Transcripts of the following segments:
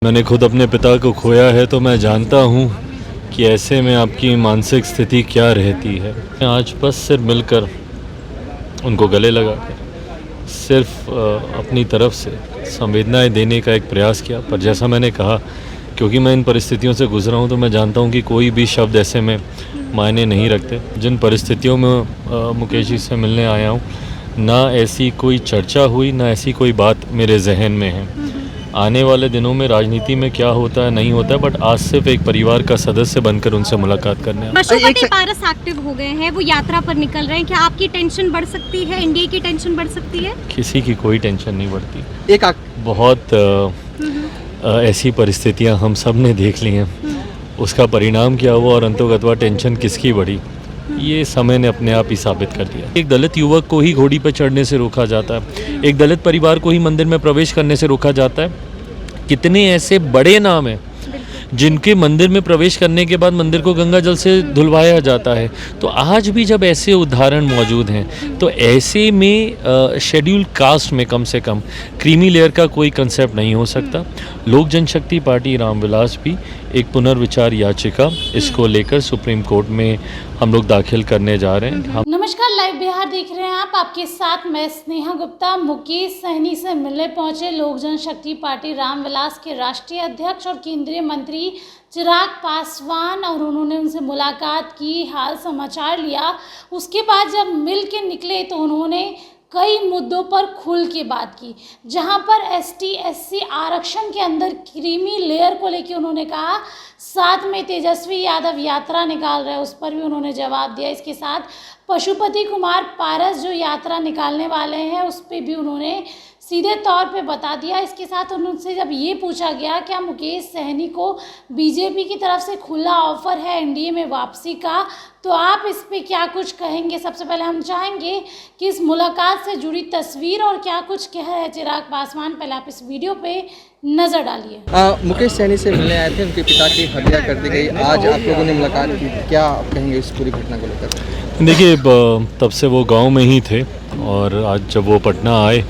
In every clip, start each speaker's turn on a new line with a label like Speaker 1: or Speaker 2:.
Speaker 1: मैंने खुद अपने पिता को खोया है तो मैं जानता हूँ कि ऐसे में आपकी मानसिक स्थिति क्या रहती है। मैं आज बस सिर्फ मिलकर उनको गले लगाकर सिर्फ अपनी तरफ से संवेदनाएं देने का एक प्रयास किया। पर जैसा मैंने कहा, क्योंकि मैं इन परिस्थितियों से गुजरा हूँ तो मैं जानता हूँ कि कोई भी शब्द ऐसे में मायने नहीं रखते। जिन परिस्थितियों में मुकेश जी से मिलने आया हूँ, ना ऐसी कोई चर्चा हुई, ना ऐसी कोई बात मेरे जहन में है। आने वाले दिनों में राजनीति में क्या होता है नहीं होता है, बट आज सिर्फ एक परिवार का सदस्य बनकर उनसे मुलाकात करने आया।
Speaker 2: पशुपति पारस एक्टिव हो गए हैं, वो यात्रा पर निकल रहे हैं। क्या आपकी टेंशन बढ़ सकती है? इंडिया की टेंशन बढ़ सकती है?
Speaker 1: किसी की कोई टेंशन नहीं बढ़ती। बहुत ऐसी परिस्थितियां हम सब ने देख ली हैं। उसका परिणाम क्या हुआ और अंतोगत्वा टेंशन किसकी बढ़ी, ये समय ने अपने आप ही साबित कर दिया। एक दलित युवक को ही घोड़ी पर चढ़ने से रोका जाता है, एक दलित परिवार को ही मंदिर में प्रवेश करने से रोका जाता है। कितने ऐसे बड़े नाम हैं जिनके मंदिर में प्रवेश करने के बाद मंदिर को गंगा जल से धुलवाया जाता है। तो आज भी जब ऐसे उदाहरण मौजूद हैं तो ऐसे में शेड्यूल कास्ट में कम से कम क्रीमी लेयर का कोई कंसेप्ट नहीं हो सकता। लोक जनशक्ति पार्टी रामविलास भी एक पुनर्विचार याचिका इसको लेकर सुप्रीम कोर्ट में हम लोग दाखिल करने जा रहे हैं।
Speaker 3: नमस्कार, लाइव बिहार देख रहे हैं आप। आपके साथ मैं स्नेहा गुप्ता। मुकेश सहनी से मिलने पहुंचे लोक जनशक्ति पार्टी रामविलास के राष्ट्रीय अध्यक्ष और केंद्रीय मंत्री चिराग पासवान, और उन्होंने उनसे मुलाकात की, हाल समाचार लिया। उसके बाद जब मिल के निकले तो उन्होंने कई मुद्दों पर खुल के बात की, जहां पर एसटी एससी आरक्षण के अंदर क्रीमी लेयर को लेकर उन्होंने कहा, साथ में तेजस्वी यादव यात्रा निकाल रहे हैं, उस पर भी उन्होंने जवाब दिया। इसके साथ पशुपति कुमार पारस जो यात्रा निकालने वाले हैं उस पर भी उन्होंने सीधे तौर पे बता दिया। इसके साथ उनसे जब ये पूछा गया क्या मुकेश सहनी को बीजेपी की तरफ से खुला ऑफर है एनडीए में वापसी का, तो आप इस पे क्या कुछ कहेंगे? सबसे पहले हम चाहेंगे कि इस मुलाकात से जुड़ी तस्वीर और क्या कुछ कह रहे हैं चिराग पासवान, पहले आप इस वीडियो पे नज़र डालिए।
Speaker 4: मुकेश सहनी से मिलने आए थे, उनके पिता की हत्या कर दी गई, आज आप लोगों ने मुलाकात की, क्या कहेंगे इस पूरी घटना को लेकर?
Speaker 1: देखिए, तब से वो गांव में ही थे और आज जब वो पटना आए,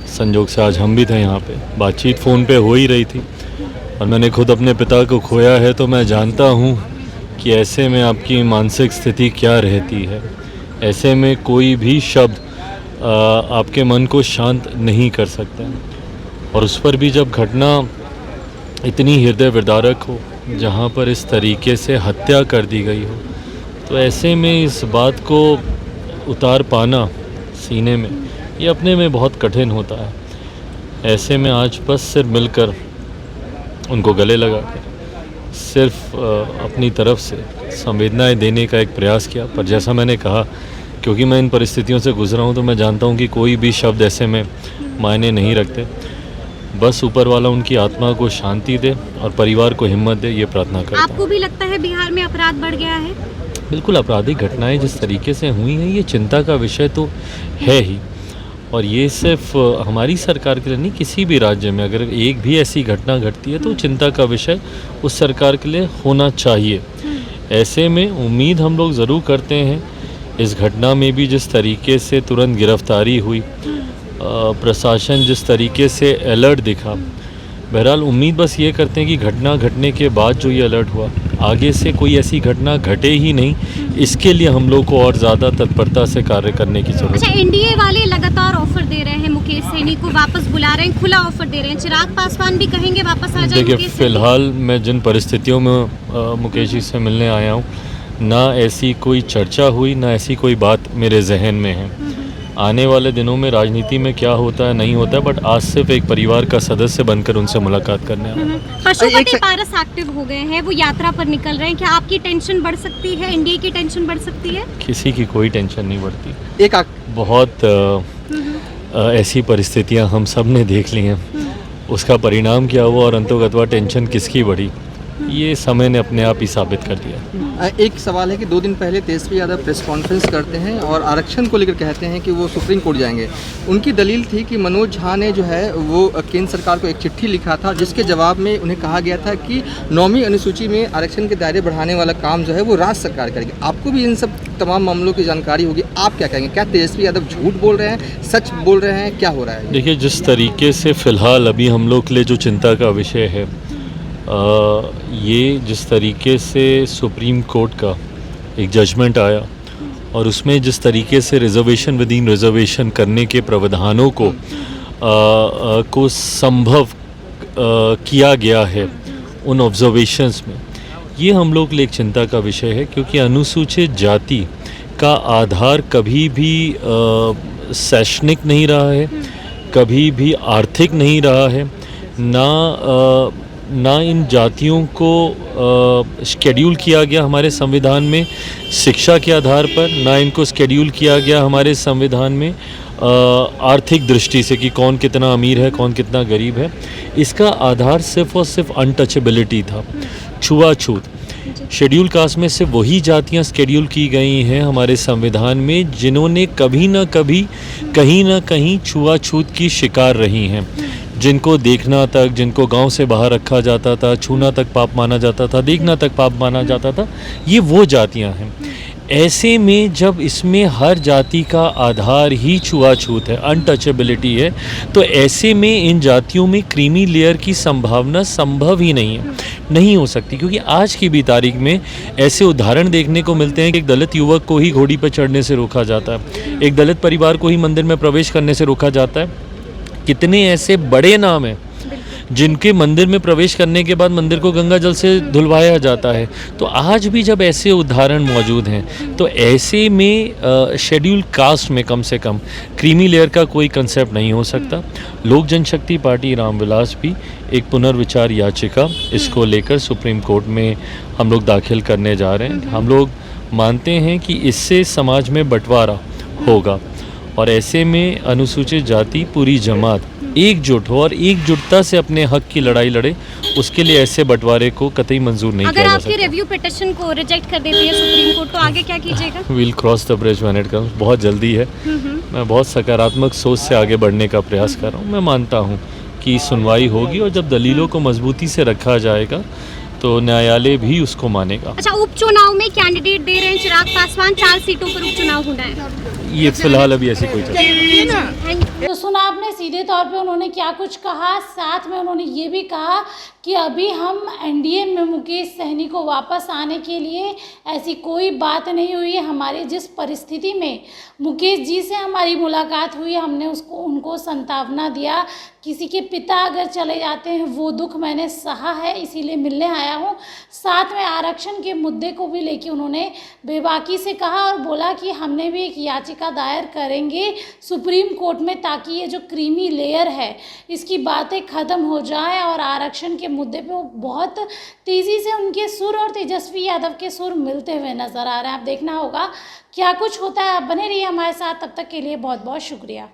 Speaker 1: संजोग से आज हम भी थे यहाँ पे, बातचीत फ़ोन पे हो ही रही थी। और मैंने खुद अपने पिता को खोया है तो मैं जानता हूँ कि ऐसे में आपकी मानसिक स्थिति क्या रहती है। ऐसे में कोई भी शब्द आपके मन को शांत नहीं कर सकता। और उस पर भी जब घटना इतनी हृदय विदारक हो, जहाँ पर इस तरीके से हत्या कर दी गई हो, तो ऐसे में इस बात को उतार पाना सीने में ये अपने में बहुत कठिन होता है। ऐसे में आज बस सिर्फ मिलकर उनको गले लगाकर सिर्फ अपनी तरफ से संवेदनाएं देने का एक प्रयास किया। पर जैसा मैंने कहा, क्योंकि मैं इन परिस्थितियों से गुजरा हूँ तो मैं जानता हूँ कि कोई भी शब्द ऐसे में मायने नहीं रखते। बस ऊपर वाला उनकी आत्मा को शांति दे और परिवार को हिम्मत दे, ये प्रार्थना करता हूँ।
Speaker 2: आपको भी लगता है बिहार में अपराध बढ़ गया है?
Speaker 1: बिल्कुल, आपराधिक घटनाएं जिस तरीके से हुई हैं ये चिंता का विषय तो है ही। और ये सिर्फ हमारी सरकार के लिए नहीं, किसी भी राज्य में अगर एक भी ऐसी घटना घटती है तो चिंता का विषय उस सरकार के लिए होना चाहिए। ऐसे में उम्मीद हम लोग ज़रूर करते हैं, इस घटना में भी जिस तरीके से तुरंत गिरफ्तारी हुई, प्रशासन जिस तरीके से अलर्ट दिखा, बहरहाल उम्मीद बस ये करते हैं कि घटना घटने के बाद जो ये अलर्ट हुआ, आगे से कोई ऐसी घटना घटे ही नहीं, इसके लिए हम लोग को और ज़्यादा तत्परता से कार्य करने की जरूरत है।
Speaker 2: अच्छा, एनडीए वाले लगातार ऑफर दे रहे हैं, मुकेश सहनी को वापस बुला रहे हैं, खुला ऑफर दे रहे हैं। चिराग पासवान भी कहेंगे वापस आ जाए?
Speaker 1: देखिए, फ़िलहाल मैं जिन परिस्थितियों में मुकेश जी से मिलने आया हूँ, ना ऐसी कोई चर्चा हुई, ना ऐसी कोई बात मेरे जहन में है। आने वाले दिनों में राजनीति में क्या होता है नहीं होता है, बट आज सिर्फ एक परिवार का सदस्य बनकर उनसे मुलाकात करने आया।
Speaker 2: पशुपति पारस एक्टिव हो गए हैं, वो यात्रा पर निकल रहे हैं। क्या आपकी टेंशन बढ़ सकती है? इंडिया की टेंशन बढ़ सकती है?
Speaker 1: किसी की कोई टेंशन नहीं बढ़ती। बहुत ऐसी परिस्थितियां हम सब ने देख ली हैं। उसका परिणाम क्या हुआ और अंतोगत्वा टेंशन किसकी बढ़ी, ये समय ने अपने आप ही साबित कर दिया।
Speaker 4: एक सवाल है कि 2 दिन पहले तेजस्वी यादव प्रेस कॉन्फ्रेंस करते हैं और आरक्षण को लेकर कहते हैं कि वो सुप्रीम कोर्ट जाएंगे। उनकी दलील थी कि मनोज झा ने जो है वो केंद्र सरकार को एक चिट्ठी लिखा था, जिसके जवाब में उन्हें कहा गया था कि 9वीं अनुसूची में आरक्षण के दायरे बढ़ाने वाला काम जो है वो राज्य सरकार करेगी। आपको भी इन सब तमाम मामलों की जानकारी होगी, आप क्या कहेंगे? क्या तेजस्वी यादव झूठ बोल रहे हैं, सच बोल रहे हैं, क्या हो रहा है?
Speaker 1: देखिए, जिस तरीके से फ़िलहाल अभी हम लोग के लिए जो चिंता का विषय है ये जिस तरीके से सुप्रीम कोर्ट का एक जजमेंट आया और उसमें जिस तरीके से रिजर्वेशन विद इन रिजर्वेशन करने के प्रावधानों को संभव किया गया है उन ऑब्जर्वेशंस में, ये हम लोग के लिए एक चिंता का विषय है, क्योंकि अनुसूचित जाति का आधार कभी भी शैक्षणिक नहीं रहा है, कभी भी आर्थिक नहीं रहा है, ना इन जातियों को शेड्यूल किया गया हमारे संविधान में शिक्षा के आधार पर, ना इनको शेड्यूल किया गया हमारे संविधान में आर्थिक दृष्टि से कि कौन कितना अमीर है कौन कितना गरीब है। इसका आधार सिर्फ और सिर्फ अनटचेबिलिटी था, छुआछूत। शेड्यूल कास्ट में से वही जातियां शेड्यूल की गई हैं हमारे संविधान में जिन्होंने कभी ना कभी कहीं ना कहीं छुआछूत की शिकार रही हैं, जिनको देखना तक, जिनको गांव से बाहर रखा जाता था, छूना तक पाप माना जाता था, देखना तक पाप माना जाता था, ये वो जातियां हैं। ऐसे में जब इसमें हर जाति का आधार ही छुआछूत है, अनटचेबिलिटी है, तो ऐसे में इन जातियों में क्रीमी लेयर की संभावना संभव ही नहीं है, नहीं हो सकती। क्योंकि आज की भी तारीख में ऐसे उदाहरण देखने को मिलते हैं कि एक दलित युवक को ही घोड़ी पर चढ़ने से रोका जाता है, एक दलित परिवार को ही मंदिर में प्रवेश करने से रोका जाता है। कितने ऐसे बड़े नाम हैं जिनके मंदिर में प्रवेश करने के बाद मंदिर को गंगा जल से धुलवाया जाता है। तो आज भी जब ऐसे उदाहरण मौजूद हैं, तो ऐसे में शेड्यूल कास्ट में कम से कम क्रीमी लेयर का कोई कंसेप्ट नहीं हो सकता। लोक जनशक्ति पार्टी रामविलास भी एक पुनर्विचार याचिका इसको लेकर सुप्रीम कोर्ट में हम लोग दाखिल करने जा रहे हैं। हम लोग मानते हैं कि इससे समाज में बंटवारा होगा और ऐसे में अनुसूचित जाति पूरी जमात एकजुट हो और एकजुटता से अपने हक की लड़ाई लड़े, उसके लिए ऐसे बंटवारे को कतई मंजूर नहीं किया जा सकता।
Speaker 2: अगर आपकी रिव्यू पिटिशन को रिजेक्ट कर देती है सुप्रीम कोर्ट, तो आगे क्या कीजिएगा?
Speaker 1: Will cross the bridge when it comes. बहुत जल्दी है, मैं बहुत सकारात्मक सोच से आगे बढ़ने का प्रयास कर रहा हूँ। मैं मानता हूँ कि सुनवाई होगी और जब दलीलों को मजबूती से रखा जाएगा तो न्यायालय भी उसको मानेगा।
Speaker 2: अच्छा, उपचुनाव में कैंडिडेट दे रहे हैं चिराग पासवान, 4 सीटों पर उपचुनाव होना है।
Speaker 1: ये फिलहाल अभी ऐसी कोई चर्चा।
Speaker 3: तो सुना आपने सीधे तौर पे उन्होंने क्या कुछ कहा, साथ में उन्होंने ये भी कहा कि अभी हम एनडीए में मुकेश सहनी को वापस आने के लिए ऐसी कोई बात नहीं हुई है। हमारी जिस परिस्थिति में मुकेश जी से हमारी मुलाकात हुई, हमने उनको सांत्वना दिया। किसी के पिता अगर चले जाते हैं वो दुख मैंने सहा है, इसीलिए मिलने आया हूँ। साथ में आरक्षण के मुद्दे को भी लेके उन्होंने बेबाकी से कहा और बोला कि हमने भी एक याचिका दायर करेंगे सुप्रीम कोर्ट में, ताकि ये जो क्रीमी लेयर है इसकी बातें ख़त्म हो जाए और आरक्षण के मुद्दे पे वो बहुत तेज़ी से उनके सुर और तेजस्वी यादव के सुर मिलते हुए नज़र आ रहे हैं। अब देखना होगा क्या कुछ होता है। आप बने रहिए हमारे साथ, तब तक के लिए बहुत बहुत शुक्रिया।